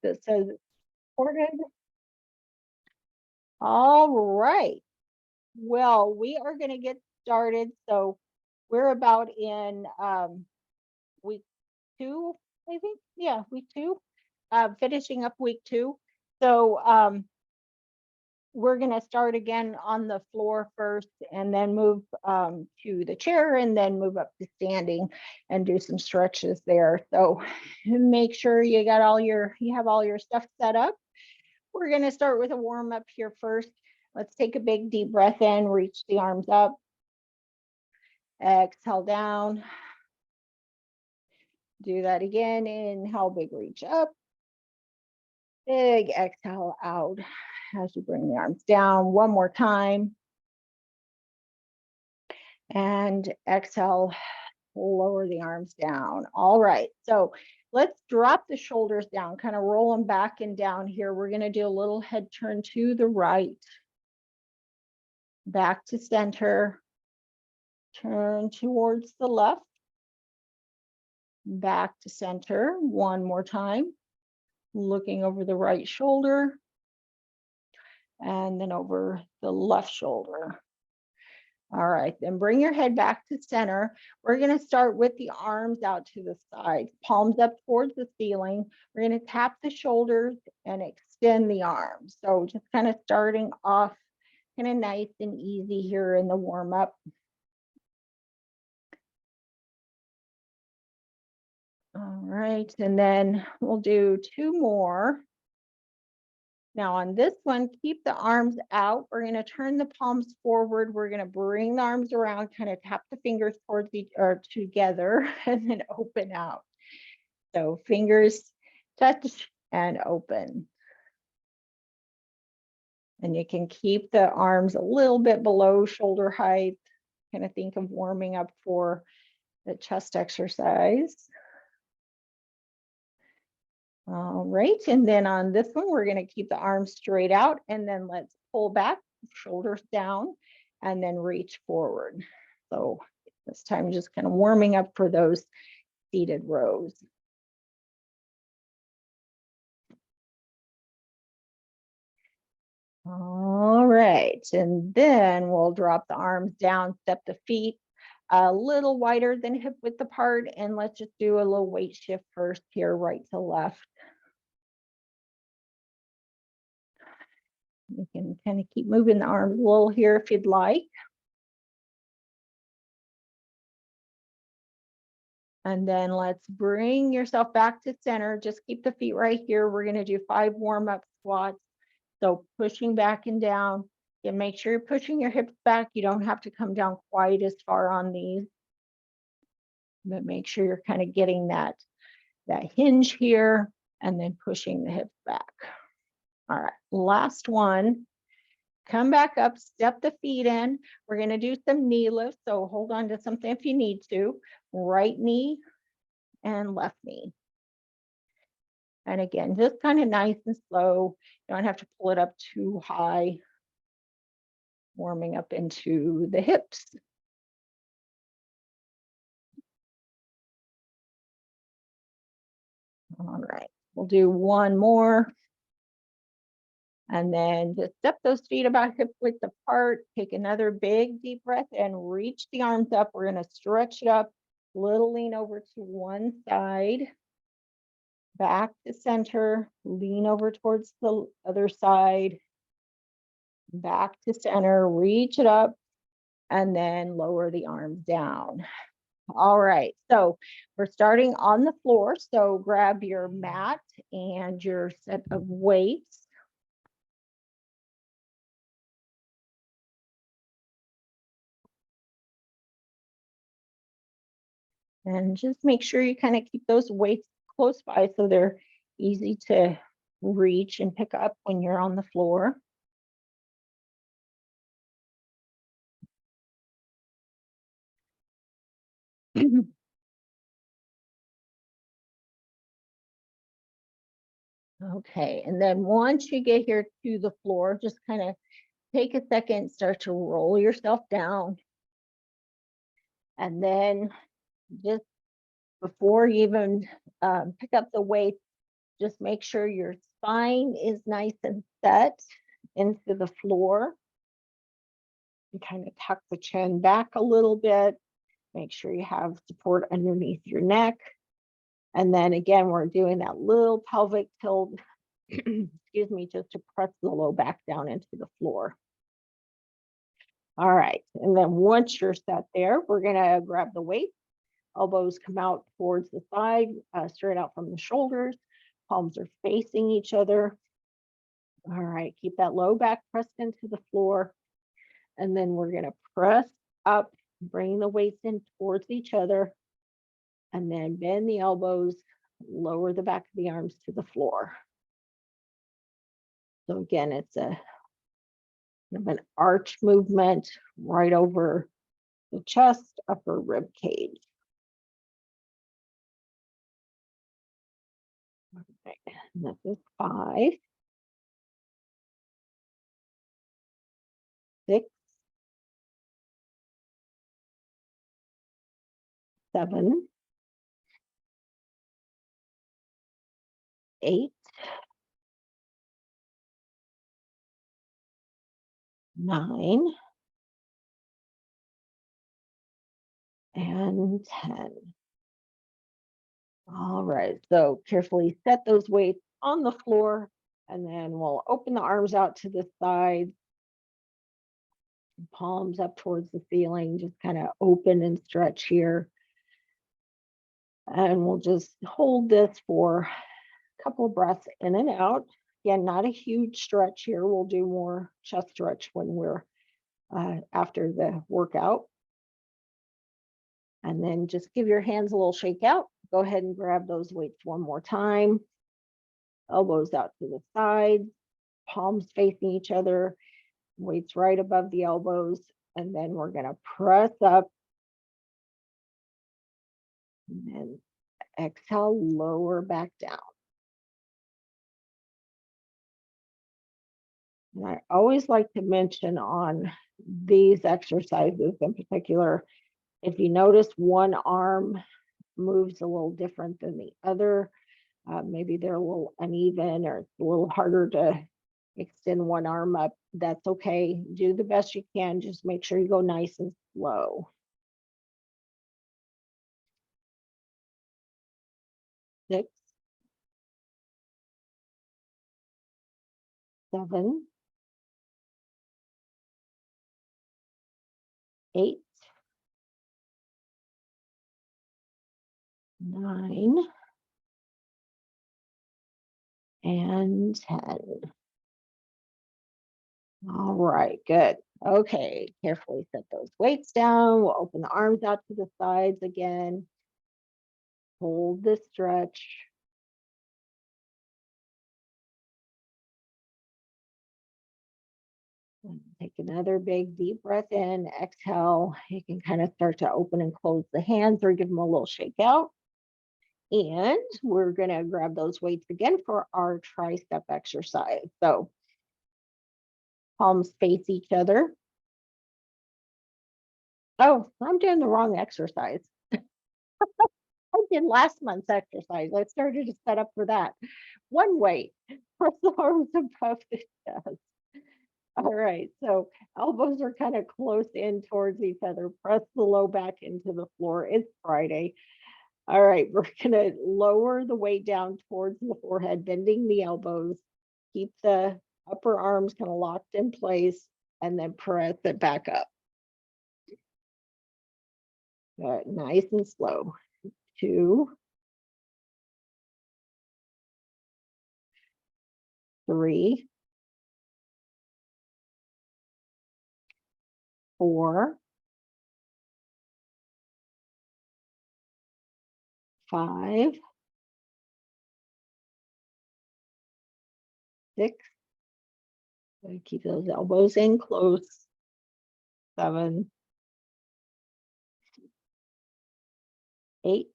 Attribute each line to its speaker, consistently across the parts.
Speaker 1: that says recorded. All right. Well, we are going to get started. So we're about in week 2, I think. Yeah, week 2. Finishing up week 2. So we're going to start again on the floor first, and then move to the chair, and then move up to standing and do some stretches there. So make sure you have all your stuff set up. We're going to start with a warm up here first. Let's take a big deep breath in, reach the arms up, exhale down. Do that again. Inhale, big reach up, big exhale out as you bring the arms down. One more time. And exhale, lower the arms down. All right, so let's drop the shoulders down, kind of roll them back and down here. We're going to do a little head turn to the right, back to center, turn towards the left, back to center. One more time, looking over the right shoulder, and then over the left shoulder. All right, then bring your head back to center. We're going to start with the arms out to the side, palms up towards the ceiling. We're going to tap the shoulders and extend the arms. So just kind of starting off kind of nice and easy here in the warm up. All right, and then we'll do 2 more. Now on this one, keep the arms out. We're going to turn the palms forward. We're going to bring the arms around, kind of tap the fingers towards each or together, and then open out. So fingers touch and open. And you can keep the arms a little bit below shoulder height. Kind of think of warming up for the chest exercise. All right, and then on this one, we're going to keep the arms straight out, and then let's pull back, shoulders down, and then reach forward. So this time, just kind of warming up for those seated rows. All right, and then we'll drop the arms down, step the feet a little wider than hip width apart, and let's just do a little weight shift first here, right to left. You can kind of keep moving the arms a little here if you'd like. And then let's bring yourself back to center. Just keep the feet right here. We're going to do 5 warm-up squats. So pushing back and down. And make sure you're pushing your hips back. You don't have to come down quite as far on these. But make sure you're kind of getting that hinge here, and then pushing the hips back. All right, last one. Come back up, step the feet in. We're going to do some knee lifts. So hold on to something if you need to. Right knee and left knee. And again, just kind of nice and slow. You don't have to pull it up too high. Warming up into the hips. All right, we'll do one more. And then just step those feet about hip width apart. Take another big deep breath and reach the arms up. We're going to stretch it up. Little lean over to one side. Back to center. Lean over towards the other side. Back to center. Reach it up. And then lower the arms down. All right, so we're starting on the floor. So grab your mat and your set of weights. And just make sure you kind of keep those weights close by so they're easy to reach and pick up when you're on the floor. Okay, and then once you get here to the floor, just kind of take a second, start to roll yourself down. And then just before you even pick up the weight, Just make sure your spine is nice and set into the floor. And kind of tuck the chin back a little bit. Make sure you have support underneath your neck. And then again, we're doing that little pelvic tilt, excuse me, just to press the low back down into the floor. All right, and then once you're set there, we're gonna grab the weight. Elbows come out towards the side, straight out from the shoulders. Palms are facing each other. All right, keep that low back pressed into the floor. And then we're gonna press up, bring the weights in towards each other, and then bend the elbows, lower the back of the arms to the floor. So again, it's a kind of an arch movement right over the chest, upper rib cage. Okay, and this is 5, 6, 7, 8, 9, and 10. All right, so carefully set those weights on the floor, and then we'll open the arms out to the side, palms up towards the ceiling, just kind of open and stretch here. And we'll just hold this for a couple of breaths in and out. Again, not a huge stretch here. We'll do more chest stretch when we're after the workout. And then just give your hands a little shake out. Go ahead and grab those weights one more time. Elbows out to the side, palms facing each other, weights right above the elbows. And then we're going to press up. And then exhale, lower back down. And I always like to mention on these exercises in particular, if you notice one arm moves a little different than the other, maybe they're a little uneven or it's a little harder to extend one arm up, that's okay. Do the best you can. Just make sure you go nice and slow. 6, 7, 8, 9, and 10. All right, good. Okay, carefully set those weights down. We'll open the arms out to the sides again. Hold the stretch. And take another big deep breath in, exhale. You can kind of start to open and close the hands or give them a little shake out. And we're going to grab those weights again for our tricep exercise. So palms face each other. Oh, I'm doing the wrong exercise. I did last month's exercise. I started to set up for that. One weight, press the arms above the chest. All right, so elbows are kind of close in towards each other. Press the low back into the floor. It's Friday. All right, we're gonna lower the weight down towards the forehead, bending the elbows. Keep the upper arms kind of locked in place, and then press it back up. Nice and slow. 2, 3, 4, 5, 6. Keep those elbows in close. 7, 8,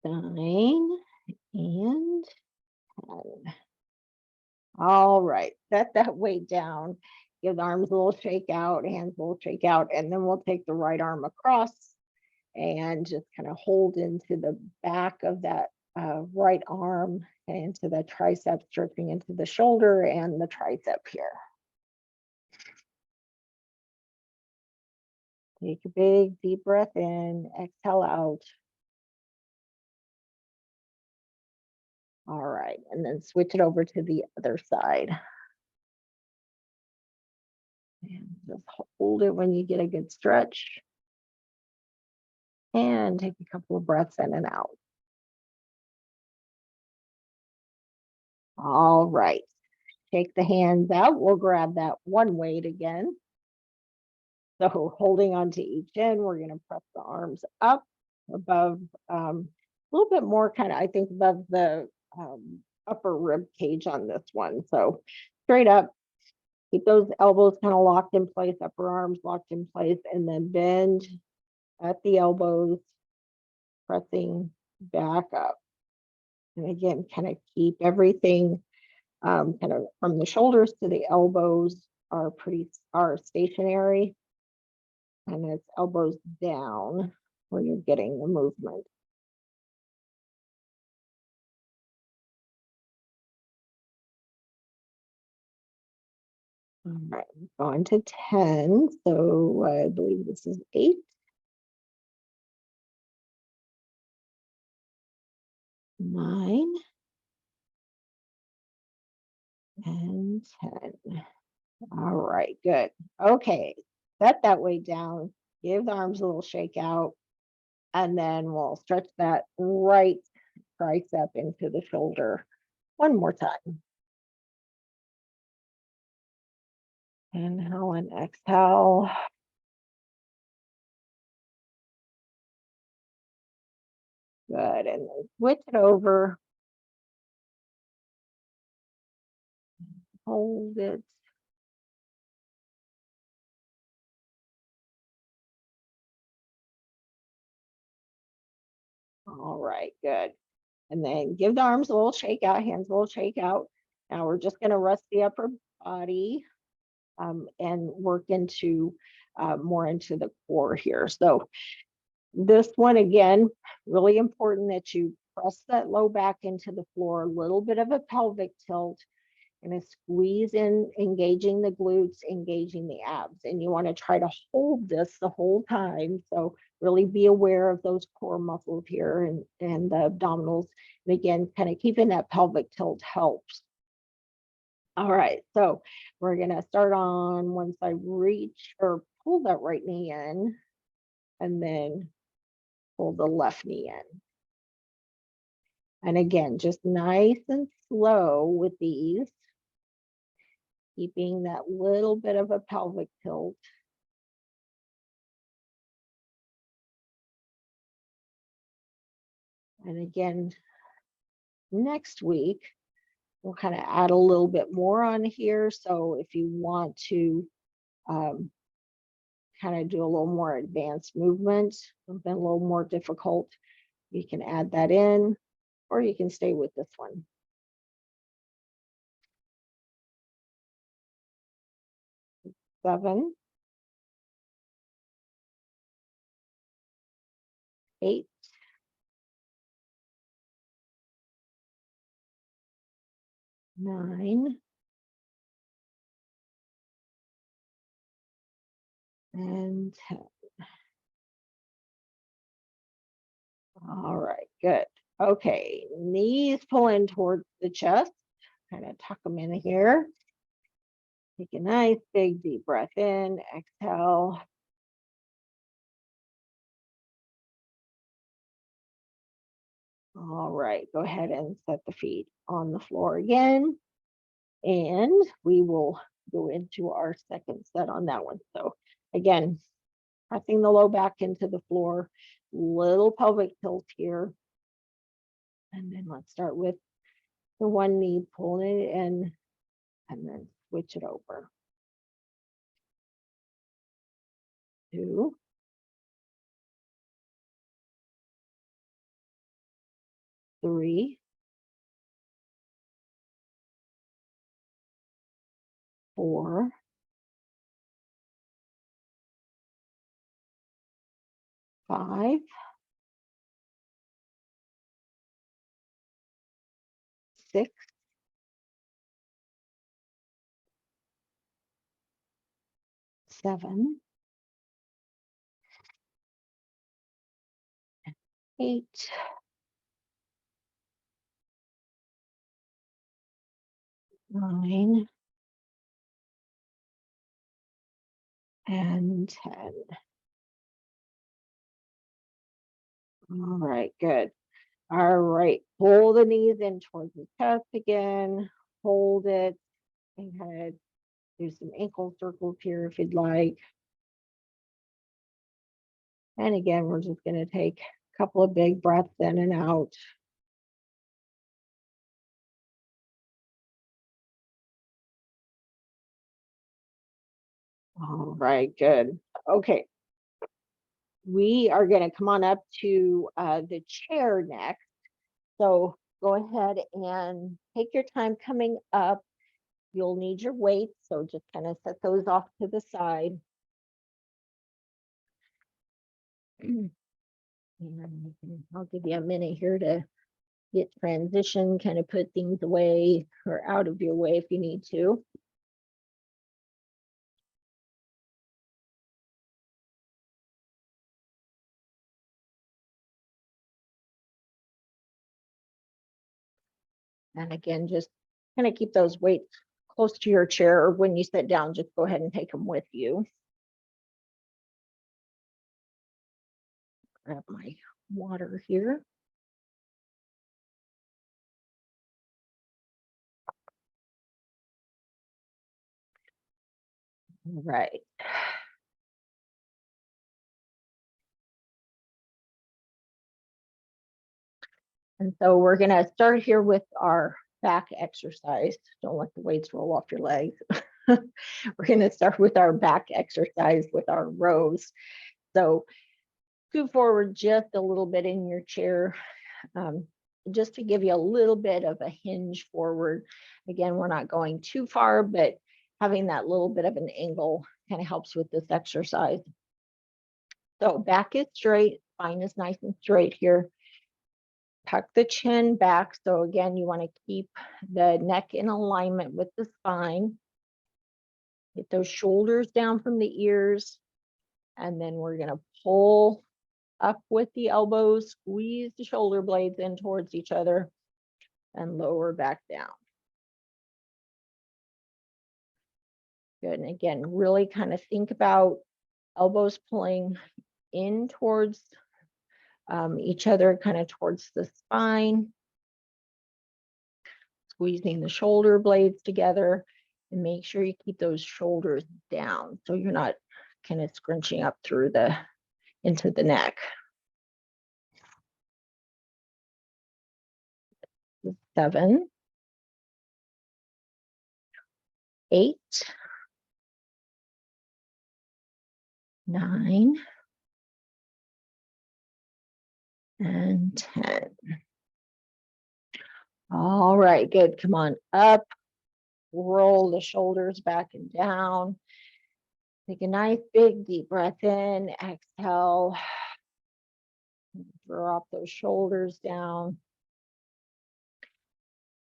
Speaker 1: 9, and 10. All right, set that weight down. Give the arms a little shake out, hands a little shake out, and then we'll take the right arm across and just kind of hold into the back of that right arm and into the triceps, dripping into the shoulder and the tricep here. Take a big deep breath in, exhale out. All right, and then switch it over to the other side. And just hold it when you get a good stretch. And take a couple of breaths in and out. All right, take the hands out. We'll grab that one weight again. So holding on to each end, we're going to press the arms up above, a little bit more kind of, I think, above the upper rib cage on this one. So straight up, keep those elbows kind of locked in place, upper arms locked in place, and then bend at the elbows, pressing back up. And again, kind of keep everything kind of from the shoulders to the elbows are stationary. And it's elbows down where you're getting the movement. All right, going to 10. So I believe this is 8. 9 and 10. All right, good. Okay, set that weight down, give the arms a little shake out, and then we'll stretch that right tricep into the shoulder one more time. Inhale and exhale. Good, and then switch it over. Hold it. All right, good. And then give the arms a little shake out, hands a little shake out. Now we're just going to rest the upper body and work into more into the core here. So this one, again, really important that you press that low back into the floor, a little bit of a pelvic tilt, and a squeeze in, engaging the glutes, engaging the abs. And you want to try to hold this the whole time. So really be aware of those core muscles here and the abdominals. And again, kind of keeping that pelvic tilt helps. All right, so we're going to start on once I reach or pull that right knee in, and then pull the left knee in. And again, just nice and slow with these, keeping that little bit of a pelvic tilt. And again, next week, we'll kind of add a little bit more on here. So if you want to kind of do a little more advanced movement, something a little more difficult, you can add that in, or you can stay with this one. Seven, 8, 9, and 10. All right, good. Okay, knees pulling towards the chest. Kind of tuck them in here. Take a nice big deep breath in, exhale. All right, go ahead and set the feet on the floor again. And we will go into our second set on that one. So again, pressing the low back into the floor, little pelvic tilt here. And then let's start with the one knee, pulling it in, and then switch it over. 2, 3, 4, 5, 6, 7, 8, 9, and 10. All right, good. All right, pull the knees in towards the chest again. Hold it and kind of do some ankle circles here if you'd like. And again, we're just going to take a couple of big breaths in and out. All right, good. Okay, we are going to come on up to the chair next. So go ahead and take your time coming up. You'll need your weights, so just kind of set those off to the side. And I'll give you a minute here to get transition, kind of put things away or out of your way if you need to. And again, just kind of keep those weights close to your chair, or when you sit down, just go ahead and take them with you. Grab my water here. All right. And so we're going to start here with our back exercise. Don't let the weights roll off your legs. We're going to start with our back exercise with our rows. So scoot forward just a little bit in your chair, just to give you a little bit of a hinge forward. Again, we're not going too far, but having that little bit of an angle kind of helps with this exercise. So back is straight, spine is nice and straight here. Tuck the chin back. So again, you want to keep the neck in alignment with the spine. Get those shoulders down from the ears. And then we're going to pull up with the elbows, squeeze the shoulder blades in towards each other, and lower back down. Good. And again, really kind of think about elbows pulling in towards each other, kind of towards the spine, squeezing the shoulder blades together, and make sure you keep those shoulders down so you're not kind of scrunching up through the into the neck. 7, 8, 9, and 10. All right, good. Come on up. Roll the shoulders back and down. Take a nice big deep breath in. Exhale. Drop those shoulders down.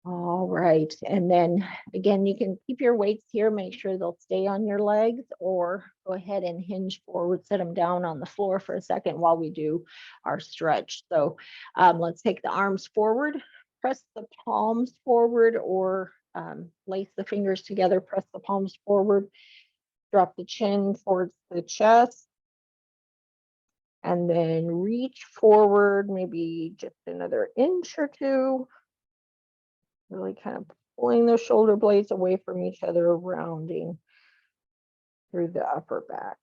Speaker 1: All right. And then again, you can keep your weights here. Make sure they'll stay on your legs, or go ahead and hinge forward, set them down on the floor for a second while we do our stretch. So let's take the arms forward, press the palms forward, or lace the fingers together, press the palms forward, drop the chin towards the chest, and then reach forward, maybe just another inch or two. Really kind of pulling those shoulder blades away from each other, rounding through the upper back.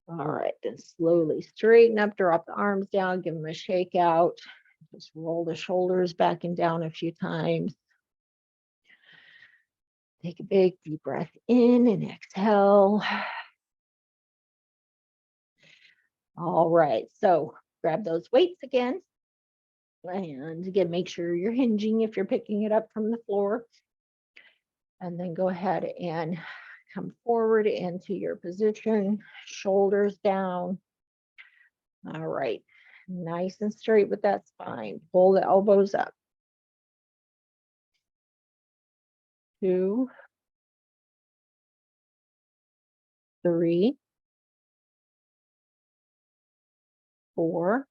Speaker 1: All right, then slowly straighten up, drop the arms down, give them a shake out. Just roll the shoulders back and down a few times. Take a big deep breath in and exhale. All right, so grab those weights again. And again, make sure you're hinging if you're picking it up from the floor. And then go ahead and come forward into your position, shoulders down. All right, nice and straight with that spine. Pull the elbows up. 2, 3, 4,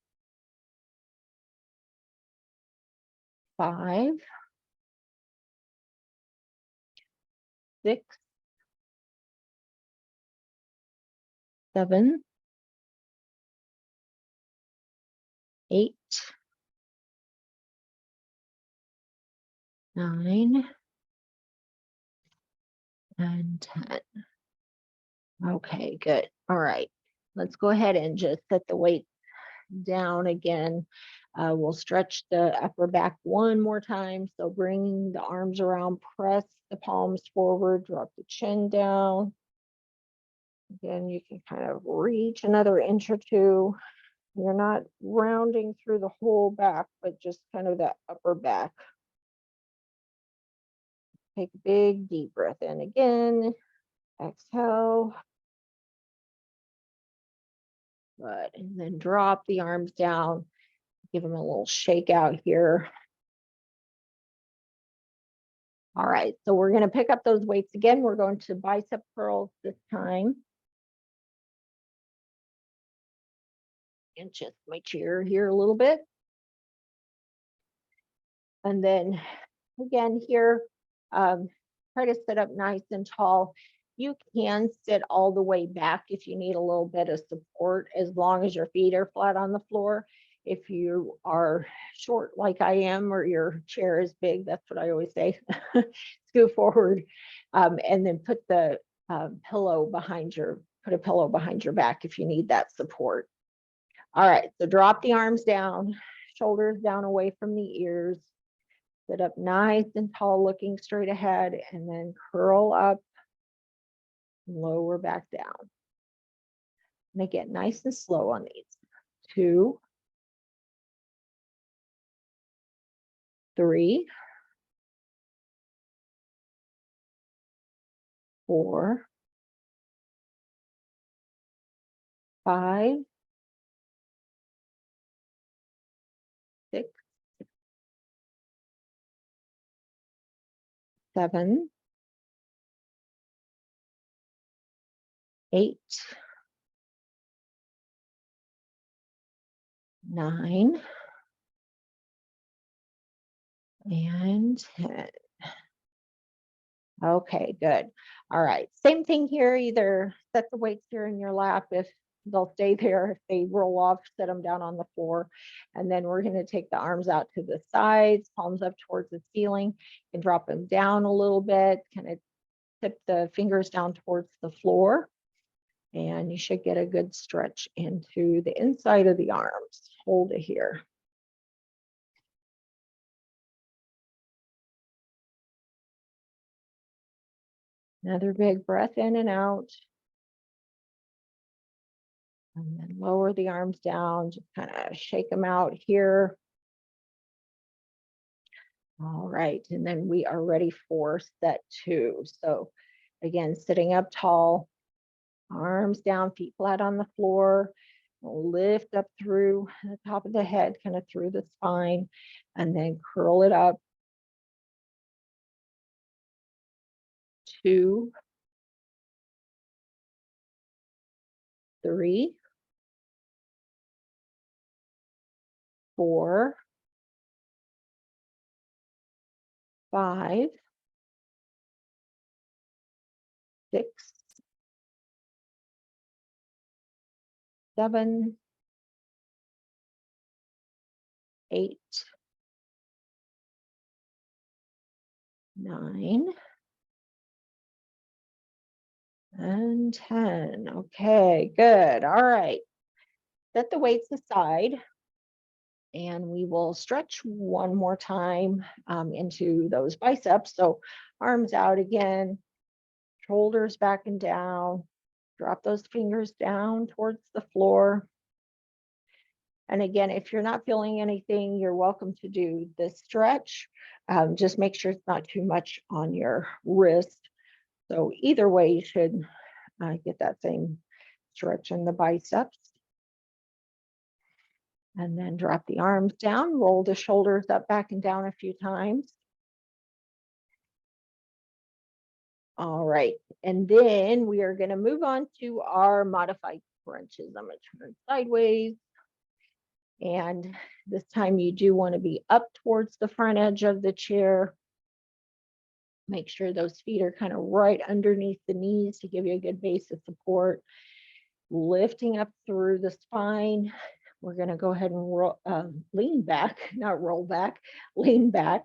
Speaker 1: 5, 6, 7, 8, 9, and 10. Okay, good. All right. Let's go ahead and just set the weight down again. We'll stretch the upper back one more time. So bring the arms around, press the palms forward, drop the chin down. Again, you can kind of reach another inch or two. You're not rounding through the whole back, but just kind of that upper back. Take a big deep breath in again. Exhale. Good. And then drop the arms down. Give them a little shake out here. All right, so we're going to pick up those weights again. We're going to bicep curls this time. And just my chair here a little bit. And then again here, try to sit up nice and tall. You can sit all the way back if you need a little bit of support, as long as your feet are flat on the floor. If you are short like I am, or your chair is big, that's what I always say, scoot forward, and then put the pillow behind your back if you need that support. All right, so drop the arms down, shoulders down away from the ears. Sit up nice and tall, looking straight ahead, and then curl up, lower back down. And again, nice and slow on these. 2, 3, 4, 5, 6, 7, 8, 9, and 10. Okay, good. All right, same thing here. Either set the weights here in your lap if they'll stay there. If they roll off, set them down on the floor. And then we're going to take the arms out to the sides, palms up towards the ceiling, and drop them down a little bit. Kind of tip the fingers down towards the floor. And you should get a good stretch into the inside of the arms. Hold it here. Another big breath in and out. And then lower the arms down, just kind of shake them out here. All right, and then we are ready for set 2. So again, sitting up tall, arms down, feet flat on the floor. We'll lift up through the top of the head, kind of through the spine, and then curl it up. 2, 3, 4, 5, 6, 7, 8, 9, and 10. Okay, good. All right. Set the weights aside, and we will stretch one more time into those biceps. So arms out again, shoulders back and down. Drop those fingers down towards the floor. And again, if you're not feeling anything, you're welcome to do this stretch. Just make sure it's not too much on your wrist. So either way, you should get that same stretch in the biceps. And then drop the arms down, roll the shoulders up, back and down a few times. All right, and then we are going to move on to our modified crunches. I'm going to turn sideways. And this time you do want to be up towards the front edge of the chair. Make sure those feet are kind of right underneath the knees to give you a good base of support. Lifting up through the spine. We're going to go ahead and lean back, not roll back, lean back,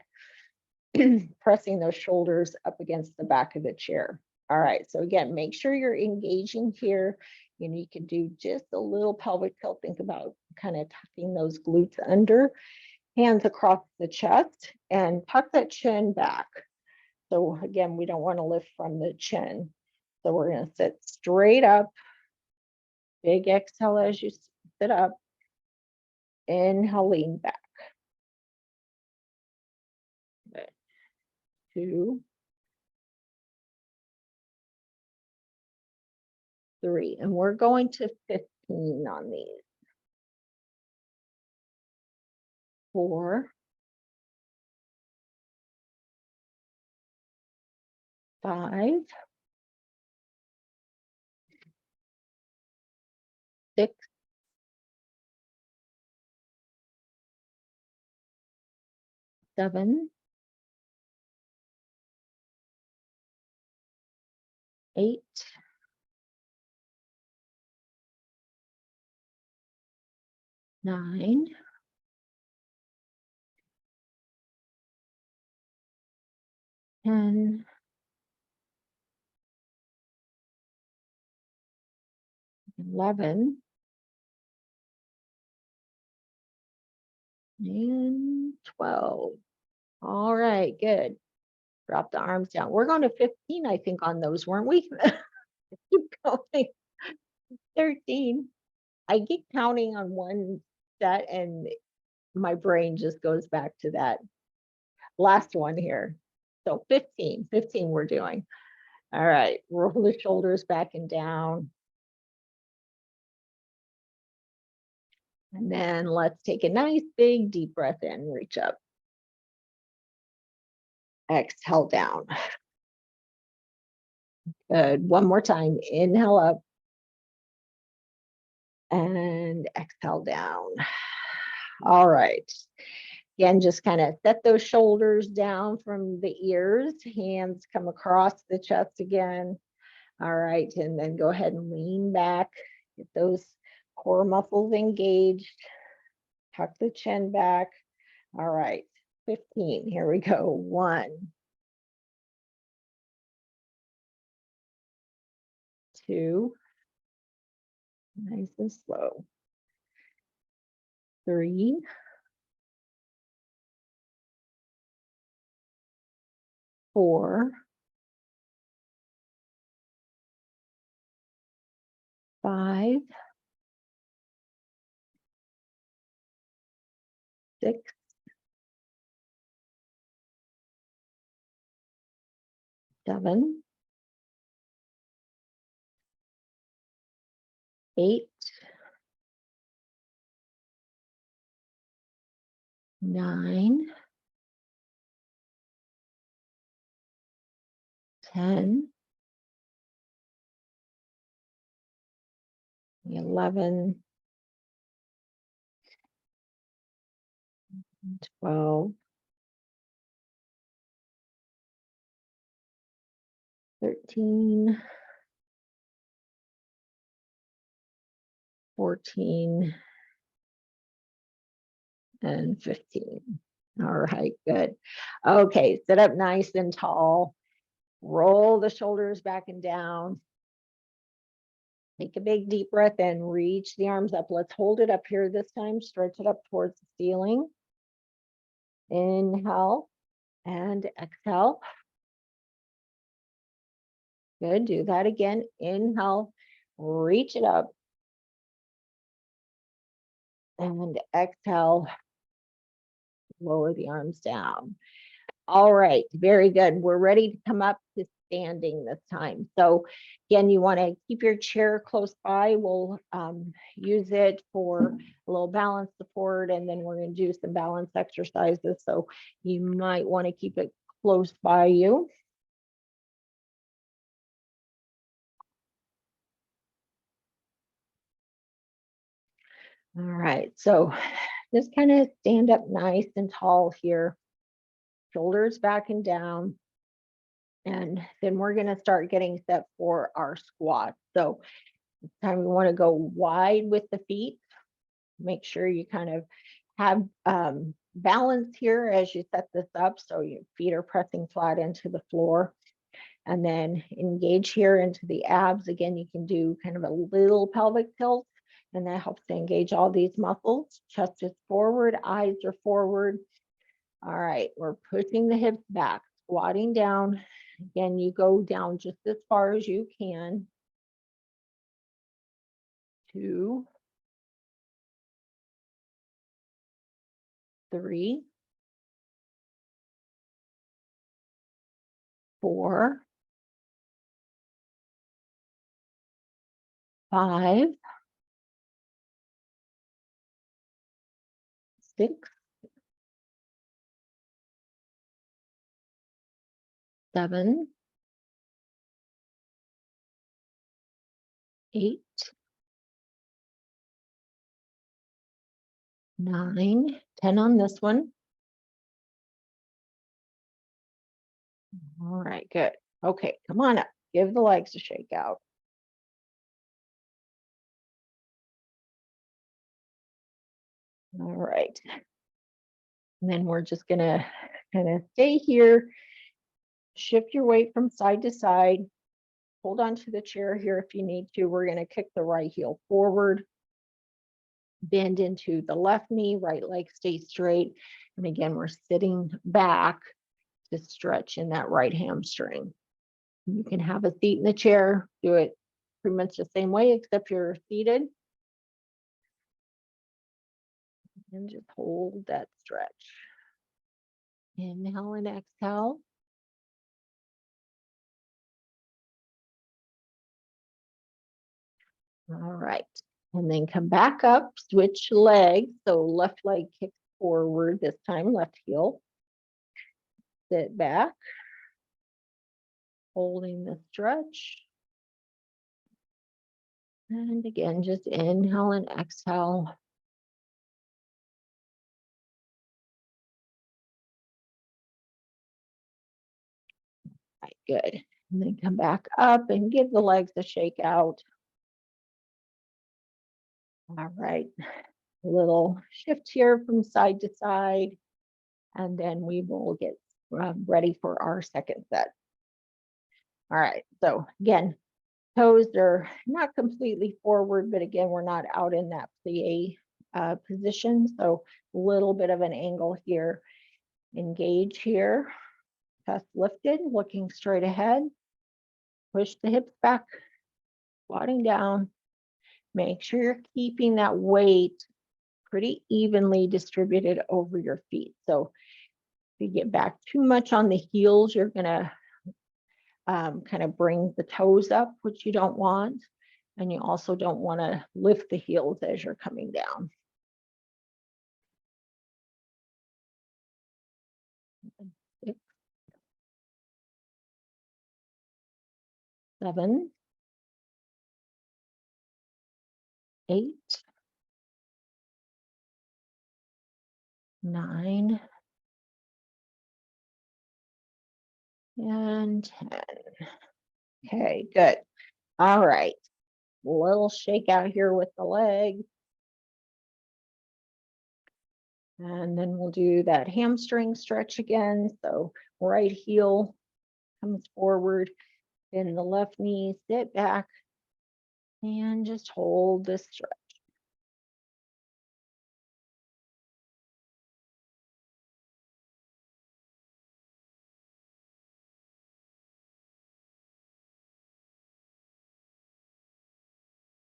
Speaker 1: pressing those shoulders up against the back of the chair. All right, so again, make sure you're engaging here. And you can do just a little pelvic tilt. Think about kind of tucking those glutes under, hands across the chest, and tuck that chin back. So again, we don't want to lift from the chin. So we're going to sit straight up. Big exhale as you sit up. Inhale, lean back. Okay. 2, 3, and we're going to 15 on these. 4, 5, 6, 7, 8, 9, 10, 11, and 12. All right, good. Drop the arms down. We're going to 15, I think, on those, weren't we? Keep going. 13. I get counting on one set and my brain just goes back to that last one here. So 15 we're doing. All right, roll the shoulders back and down. And then let's take a nice big deep breath in, reach up. Exhale down. Good. One more time. Inhale up. And exhale down. All right. Again, just kind of set those shoulders down from the ears. Hands come across the chest again. All right. And then go ahead and lean back. Get those core muscles engaged. Tuck the chin back. All right. 15. Here we go. 1, 2. Nice and slow. 3, 4, 5, 6, 7, 8, 9, 10, 11, 12, 13, 14, and 15. All right, good. Okay, sit up nice and tall. Roll the shoulders back and down. Take a big deep breath in, reach the arms up. Let's hold it up here this time. Stretch it up towards the ceiling. Inhale and exhale. Good, do that again. Inhale, reach it up. And exhale, lower the arms down. All right, very good. We're ready to come up to standing this time. So again, you want to keep your chair close by. We'll use it for a little balance support, and then we're going to do some balance exercises. So you might want to keep it close by you. All right, so just kind of stand up nice and tall here, shoulders back and down. And then we're going to start getting set for our squat. So this time we want to go wide with the feet. Make sure you kind of have balance here as you set this up. So your feet are pressing flat into the floor. And then engage here into the abs. Again, you can do kind of a little pelvic tilt, and that helps to engage all these muscles. Chest is forward, eyes are forward. All right, we're pushing the hips back, squatting down. Again, you go down just as far as you can. 2, 3, 4, 5, 6, 7, 8, 9, 10 on this one. All right, good. Okay, come on up. Give the legs a shake out. All right. And then we're just gonna kind of stay here, shift your weight from side to side, hold on to the chair here if you need to. We're gonna kick the right heel forward, bend into the left knee, right leg stays straight. And again, we're sitting back to stretch in that right hamstring. You can have a seat in the chair, do it pretty much the same way, except you're seated. And just hold that stretch. Inhale and exhale. All right. And then come back up, switch legs. So left leg kicks forward this time, left heel. Sit back, holding the stretch. And again, just inhale and exhale. Right, good. And then come back up and give the legs a shake out. All right. A little shift here from side to side. And then we will get ready for our second set. All right. So again, toes are not completely forward, but again, we're not out in that plie position. So a little bit of an angle here. Engage here, chest lifted, looking straight ahead. Push the hips back, squatting down. Make sure you're keeping that weight pretty evenly distributed over your feet. So if you get back too much on the heels, you're gonna kind of bring the toes up, which you don't want. And you also don't want to lift the heels as you're coming down. 6, 7, 8, 9, and 10. Okay, good. All right. A little shake out here with the legs. And then we'll do that hamstring stretch again. So right heel comes forward, then the left knee, sit back, and just hold this stretch.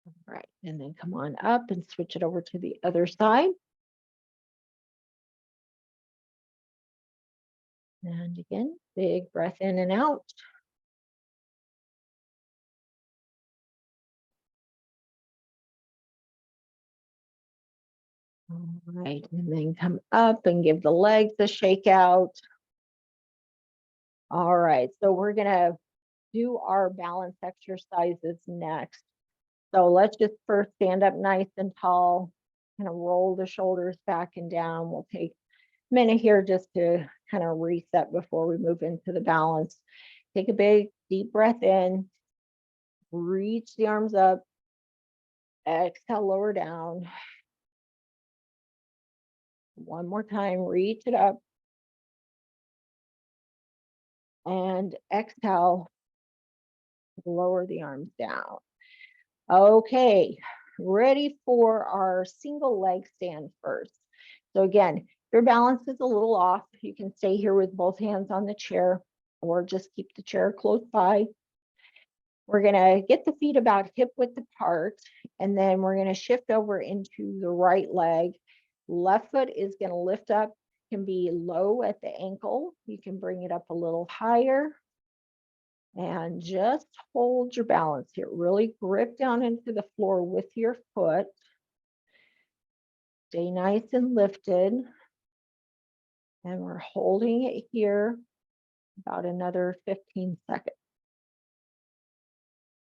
Speaker 1: All right, and then come on up and switch it over to the other side. And again, big breath in and out. All right, and then come up and give the legs a shake out. All right, so we're gonna do our balance exercises next. So let's just first stand up nice and tall, kind of roll the shoulders back and down. We'll take a minute here just to kind of reset before we move into the balance. Take a big deep breath in, reach the arms up, exhale, lower down. One more time, reach it up and exhale, lower the arms down. Okay, ready for our single leg stand first. So again, if your balance is a little off, you can stay here with both hands on the chair or just keep the chair close by. We're gonna get the feet about hip width apart, and then we're gonna shift over into the right leg. Left foot is gonna lift up, can be low at the ankle. You can bring it up a little higher and just hold your balance here. Really grip down into the floor with your foot. Stay nice and lifted. And we're holding it here about another 15 seconds.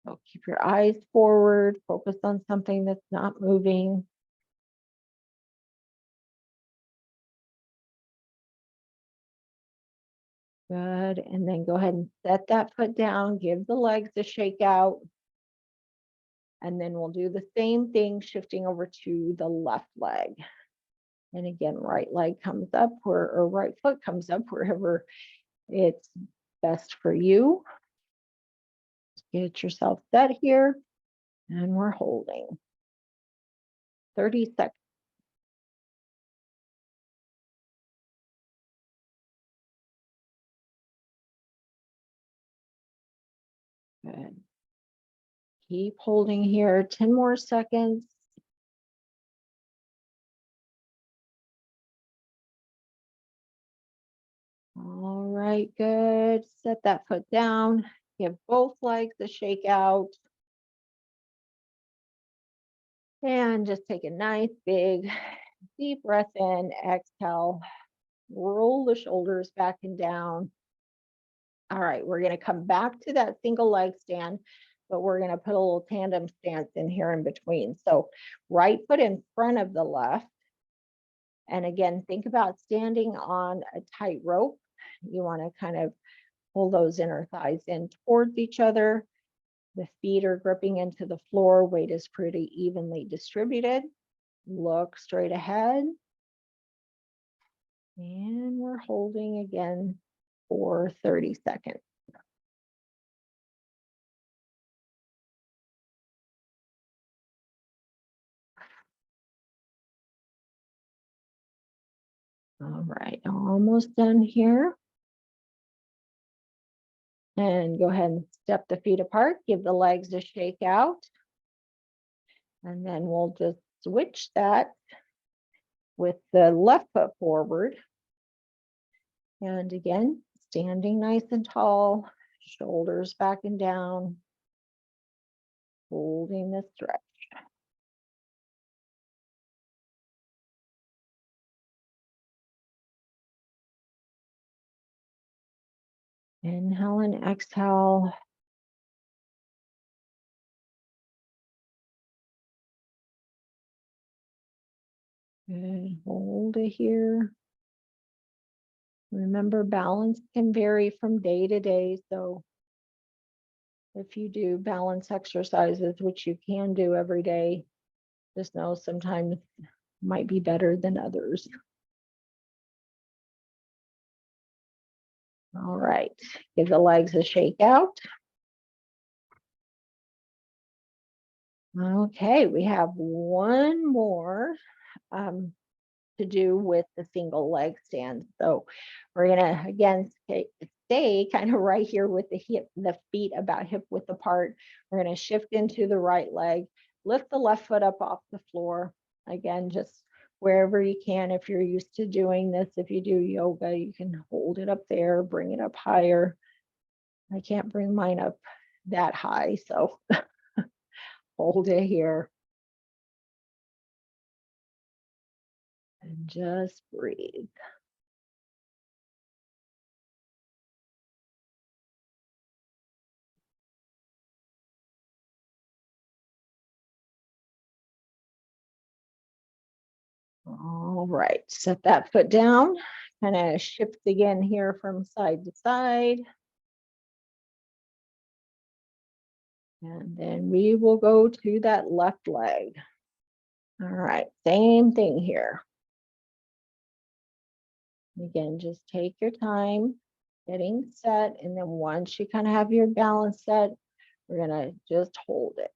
Speaker 1: So keep your eyes forward, focus on something that's not moving. Good. And then go ahead and set that foot down, give the legs a shake out. And then we'll do the same thing, shifting over to the left leg. And again, right leg comes up or right foot comes up wherever it's best for you. Get yourself set here. And we're holding 30 seconds. Good. Keep holding here 10 more seconds. All right, good. Set that foot down. Give both legs a shake out. And just take a nice big deep breath in, exhale, roll the shoulders back and down. All right, we're going to come back to that single leg stand, but we're going to put a little tandem stance in here in between. So right foot in front of the left. And again, think about standing on a tight rope. You want to kind of pull those inner thighs in towards each other. The feet are gripping into the floor. Weight is pretty evenly distributed. Look straight ahead. And we're holding again for 30 seconds. All right, almost done here. And go ahead and step the feet apart, give the legs a shake out. And then we'll just switch that with the left foot forward. And again, standing nice and tall, shoulders back and down, holding the stretch. Inhale and exhale. Good. Hold it here. Remember, balance can vary from day to day. So if you do balance exercises, which you can do every day, just know sometimes might be better than others. All right, give the legs a shake out. Okay, we have one more to do with the single leg stand. So we're gonna again stay kind of right here with the feet about hip width apart. We're gonna shift into the right leg, lift the left foot up off the floor. Again, just wherever you can. If you're used to doing this, if you do yoga, you can hold it up there, bring it up higher. I can't bring mine up that high, so hold it here. And just breathe. All right, set that foot down, kind of shift again here from side to side. And then we will go to that left leg. All right, same thing here. Again, just take your time getting set. And then once you kind of have your balance set, we're gonna just hold it.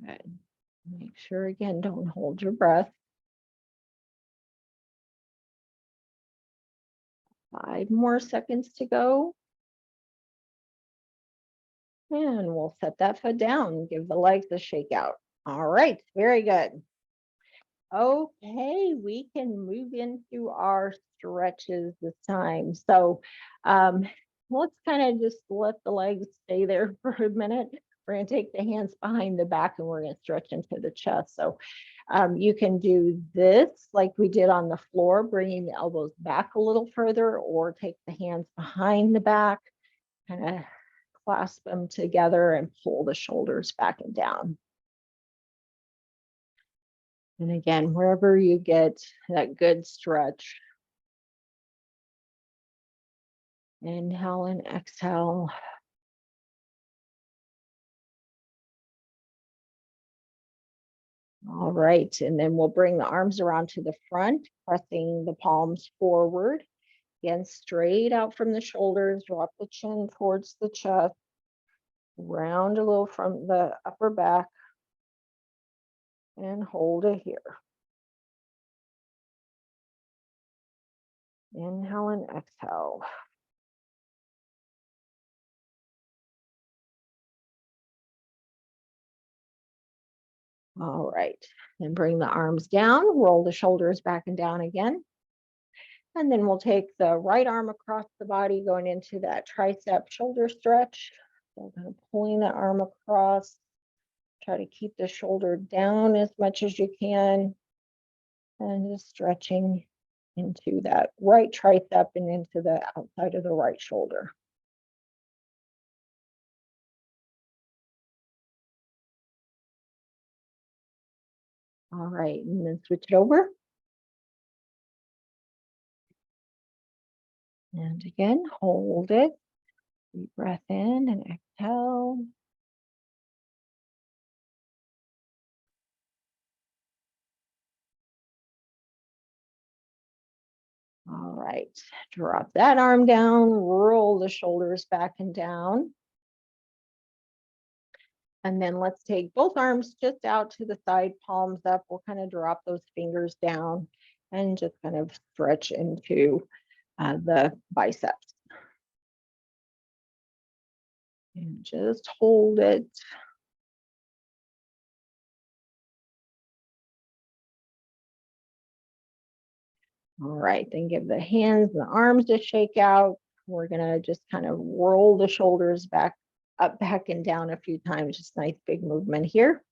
Speaker 1: Good. Make sure again, don't hold your breath. 5 more seconds to go. And we'll set that foot down, give the legs a shake out. All right, very good. Okay, we can move into our stretches this time. So let's kind of just let the legs stay there for a minute. We're going to take the hands behind the back and we're going to stretch into the chest. So you can do this like we did on the floor, bringing the elbows back a little further, or take the hands behind the back, kind of clasp them together and pull the shoulders back and down. And again, wherever you get that good stretch, inhale and exhale. All right, and then we'll bring the arms around to the front, pressing the palms forward. Again, straight out from the shoulders, drop the chin towards the chest, round a little from the upper back, and hold it here. Inhale and exhale. All right, then bring the arms down, roll the shoulders back and down again. And then we'll take the right arm across the body, going into that tricep shoulder stretch. So kind of pulling the arm across, try to keep the shoulder down as much as you can, and just stretching into that right tricep and into the outside of the right shoulder. All right, and then switch it over. And again, hold it. Deep breath in and exhale. All right, drop that arm down, roll the shoulders back and down. And then let's take both arms just out to the side, palms up. We'll kind of drop those fingers down and just kind of stretch into the biceps. And just hold it. All right, then give the hands and the arms a shake out. We're gonna just kind of roll the shoulders back up, back and down a few times. Just nice big movement here.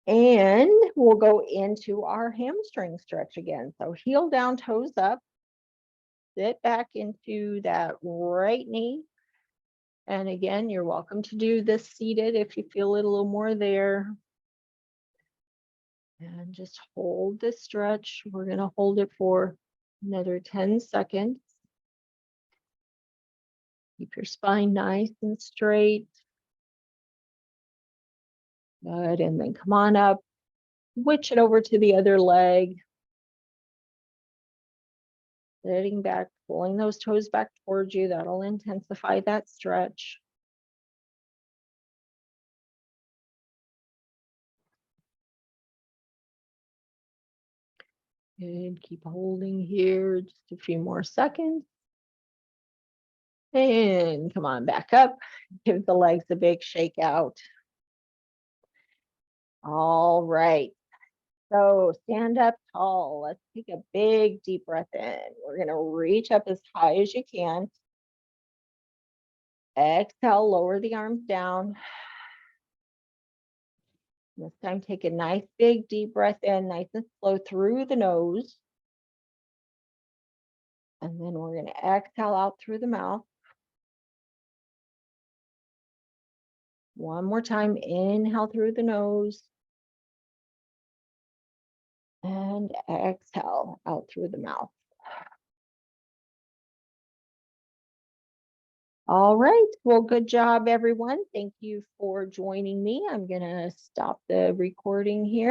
Speaker 1: And we'll go into our hamstring stretch again. So heel down, toes up, sit back into that right knee. And again, you're welcome to do this seated if you feel it a little more there. And just hold this stretch. We're going to hold it for another 10 seconds. Keep your spine nice and straight. Good. And then come on up. Switch it over to the other leg. Sitting back, pulling those toes back towards you. That'll intensify that stretch. And keep holding here just a few more seconds. And come on back up. Give the legs a big shake out. All right. So stand up tall. Let's take a big deep breath in. We're gonna reach up as high as you can. Exhale, lower the arms down. This time, take a nice big deep breath in, nice and slow through the nose. And then we're gonna exhale out through the mouth. One more time, inhale through the nose. And exhale out through the mouth. All right. Well, good job, everyone. Thank you for joining me. I'm going to stop the recording here.